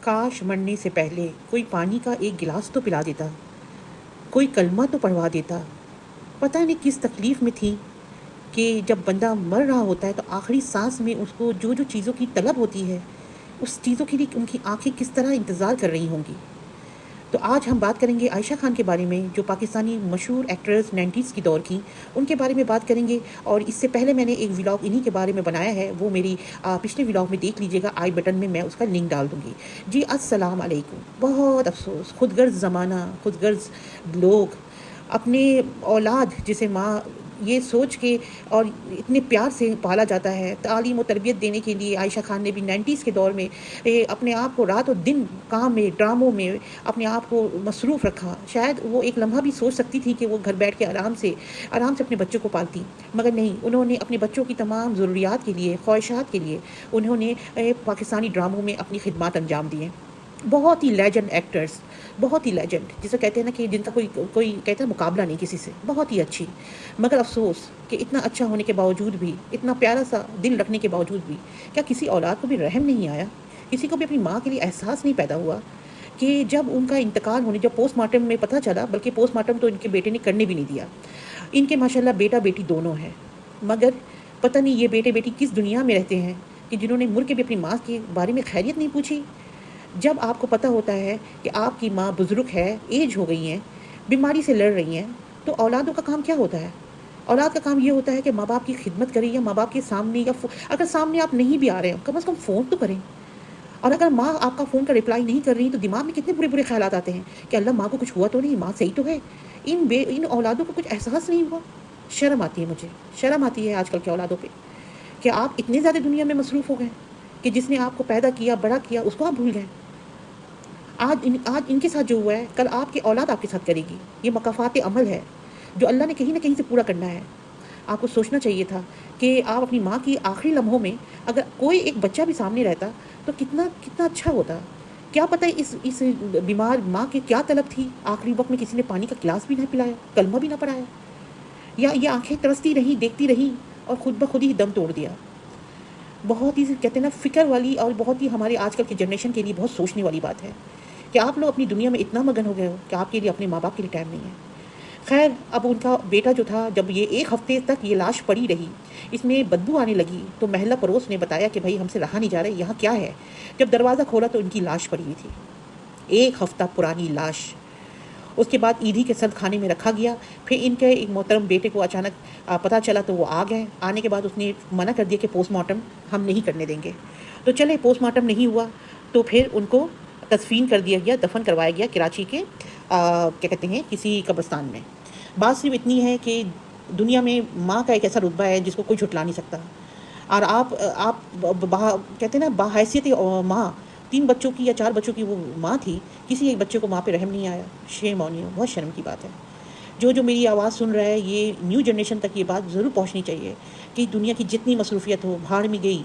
کاش مرنے سے پہلے کوئی پانی کا ایک گلاس تو پلا دیتا، کوئی کلمہ تو پڑھوا دیتا۔ پتہ نہیں کس تکلیف میں تھی کہ جب بندہ مر رہا ہوتا ہے تو آخری سانس میں اس کو جو جو چیزوں کی طلب ہوتی ہے، اس چیزوں کے لیے ان کی آنکھیں کس طرح انتظار کر رہی ہوں گی۔ تو آج ہم بات کریں گے عائشہ خان کے بارے میں، جو پاکستانی مشہور ایکٹرز 90s کی دور کی، ان کے بارے میں بات کریں گے۔ اور اس سے پہلے میں نے ایک ولاگ انہی کے بارے میں بنایا ہے، وہ میری پچھلے ولاگ میں دیکھ لیجیے گا، آئی بٹن میں اس کا لنک ڈال دوں گی۔ جی السلام علیکم۔ بہت افسوس، خود غرض زمانہ، خود غرض لوگ اپنے اولاد جسے ماں یہ سوچ کے اور اتنے پیار سے پالا جاتا ہے، تعلیم و تربیت دینے کے لیے عائشہ خان نے بھی 90s کے دور میں اپنے آپ کو رات و دن کام میں، ڈراموں میں اپنے آپ کو مصروف رکھا۔ شاید وہ ایک لمحہ بھی سوچ سکتی تھی کہ وہ گھر بیٹھ کے آرام سے اپنے بچوں کو پالتی، مگر نہیں، انہوں نے اپنے بچوں کی تمام ضروریات کے لیے، خواہشات کے لیے انہوں نے پاکستانی ڈراموں میں اپنی خدمات انجام دی ہیں۔ بہت ہی لیجنڈ ایکٹرز، بہت ہی لیجنڈ، جسے کہتے ہیں نا کہ جن کا کوئی کہتا ہے مقابلہ نہیں کسی سے، بہت ہی اچھی۔ مگر افسوس کہ اتنا اچھا ہونے کے باوجود بھی، اتنا پیارا سا دل رکھنے کے باوجود بھی، کیا کسی اولاد کو بھی رحم نہیں آیا؟ کسی کو بھی اپنی ماں کے لیے احساس نہیں پیدا ہوا کہ جب ان کا انتقال ہونے، جب پوسٹ مارٹم میں پتہ چلا، بلکہ پوسٹ مارٹم تو ان کے بیٹے نے کرنے بھی نہیں دیا، ان کے ماشاءاللہ بیٹا بیٹی دونوں ہیں، مگر پتہ نہیں یہ بیٹے بیٹی کس دنیا میں رہتے ہیں کہ جنہوں نے مر کے بھی اپنی ماں کے بارے میں خیریت نہیں پوچھی۔ جب آپ کو پتہ ہوتا ہے کہ آپ کی ماں بزرگ ہے، ایج ہو گئی ہیں، بیماری سے لڑ رہی ہیں، تو اولادوں کا کام کیا ہوتا ہے؟ اولاد کا کام یہ ہوتا ہے کہ ماں باپ کی خدمت کریں، یا ماں باپ کے سامنے، یا اگر سامنے آپ نہیں بھی آ رہے ہیں کم از کم فون تو کریں۔ اور اگر ماں آپ کا فون کا رپلائی نہیں کر رہی تو دماغ میں کتنے برے برے خیالات آتے ہیں کہ اللہ ماں کو کچھ ہوا تو نہیں، ماں صحیح تو ہے۔ ان اولادوں کو کچھ احساس نہیں ہوا۔ شرم آتی ہے، مجھے شرم آتی ہے آج کل کے اولادوں پہ کہ آپ اتنے زیادہ دنیا میں مصروف ہو گئے کہ جس نے آپ کو پیدا کیا، بڑا کیا، اس کو آپ بھول گئے۔ آج ان کے ساتھ جو ہوا ہے، کل آپ کی اولاد آپ کے ساتھ کرے گی۔ یہ مکافات عمل ہے جو اللہ نے کہیں نہ کہیں سے پورا کرنا ہے۔ آپ کو سوچنا چاہیے تھا کہ آپ اپنی ماں کی آخری لمحوں میں اگر کوئی ایک بچہ بھی سامنے رہتا تو کتنا اچھا ہوتا۔ کیا پتہ اس بیمار ماں کی کیا طلب تھی، آخری وقت میں کسی نے پانی کا گلاس بھی نہ پلایا، کلمہ بھی نہ پڑھایا، یا یہ آنکھیں ترستی رہیں، دیکھتی رہیں اور خود بخود ہی دم توڑ دیا۔ بہت ہی کہتے ہیں نا فکر والی، اور بہت ہی ہمارے آج کل کی جنریشن کے لیے بہت سوچنے والی بات ہے کہ آپ لوگ اپنی دنیا میں اتنا مگن ہو گئے ہو کہ آپ کے لیے اپنے ماں باپ کے لیے ٹائم نہیں ہے۔ خیر، اب ان کا بیٹا جو تھا، جب یہ 1 ہفتے تک یہ لاش پڑی رہی، اس میں بدبو آنے لگی، تو محلہ پڑوس نے بتایا کہ بھائی ہم سے رہا نہیں جا رہا، یہاں کیا ہے؟ جب دروازہ کھولا تو ان کی لاش پڑی ہوئی تھی، 1 ہفتہ پرانی لاش۔ اس کے بعد عیدی کے ساتھ کھانے میں رکھا گیا۔ پھر ان کے ایک محترم بیٹے کو اچانک پتہ چلا تو وہ آ گئے۔ آنے کے بعد اس نے منع کر دیا کہ پوسٹ مارٹم ہم نہیں کرنے دیں گے۔ تو چلے پوسٹ مارٹم نہیں ہوا تو پھر ان کو تدفین کر دیا گیا، دفن کروایا گیا کراچی کے کیا کہتے ہیں کسی قبرستان میں۔ بات صرف اتنی ہے کہ دنیا میں ماں کا ایک ایسا رتبہ ہے جس کو کوئی جھٹلا نہیں سکتا، اور آپ کہتے ہیں نا باحیثیت ماں، 3 بچوں کی یا 4 بچوں کی وہ ماں تھی، کسی ایک بچے کو ماں پہ رحم نہیں آیا۔ شیم آن یو، بہت شرم کی بات ہے۔ جو میری آواز سن رہا ہے، یہ نیو جنریشن تک یہ بات ضرور پہنچنی چاہیے کہ دنیا کی جتنی مصروفیت ہو بھاڑ میں گئی،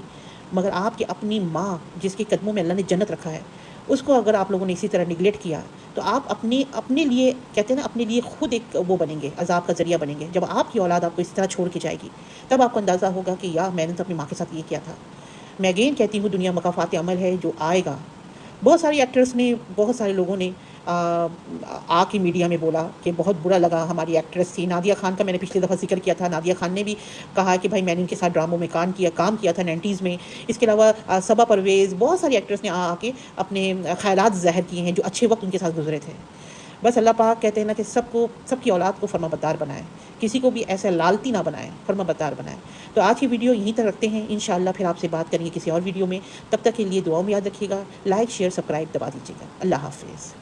مگر آپ کی اپنی ماں جس کے قدموں میں اللہ نے جنت رکھا ہے، اس کو اگر آپ لوگوں نے اسی طرح نگلیکٹ کیا تو آپ اپنے لیے کہتے ہیں نا اپنے لیے خود ایک وہ بنیں گے، عذاب کا ذریعہ بنیں گے۔ جب آپ کی اولاد آپ کو اس طرح چھوڑ کے جائے گی تب آپ کو اندازہ ہوگا کہ یا میں نے تو اپنی ماں کے ساتھ یہ کیا تھا۔ میں اگین کہتی ہوں، دنیا مکافات عمل ہے جو آئے گا۔ بہت ساری ایکٹرز نے، بہت سارے لوگوں نے آ کے میڈیا میں بولا کہ بہت برا لگا، ہماری ایکٹریس تھی نادیہ خان کا، میں نے پچھلی دفعہ ذکر کیا تھا، نادیہ خان نے بھی کہا کہ بھائی میں نے ان کے ساتھ ڈراموں میں کام کیا تھا 90s میں۔ اس کے علاوہ صبا پرویز، بہت ساری ایکٹرز نے آ کے اپنے خیالات ظاہر کیے ہیں جو اچھے وقت ان کے ساتھ گزرے تھے۔ بس اللہ پاک کہتے ہیں نا کہ سب کی اولاد کو فرما بردار بنائے، کسی کو بھی ایسا لالتی نہ بنائے، فرما بردار بنائے۔ تو آج کی ویڈیو یہیں تک رکھتے ہیں، انشاءاللہ پھر آپ سے بات کریں گے کسی اور ویڈیو میں۔ تب تک کے لیے دعاؤں میں یاد رکھیے گا، لائک شیئر سبسکرائب دبا دیجیے گا۔ اللہ حافظ۔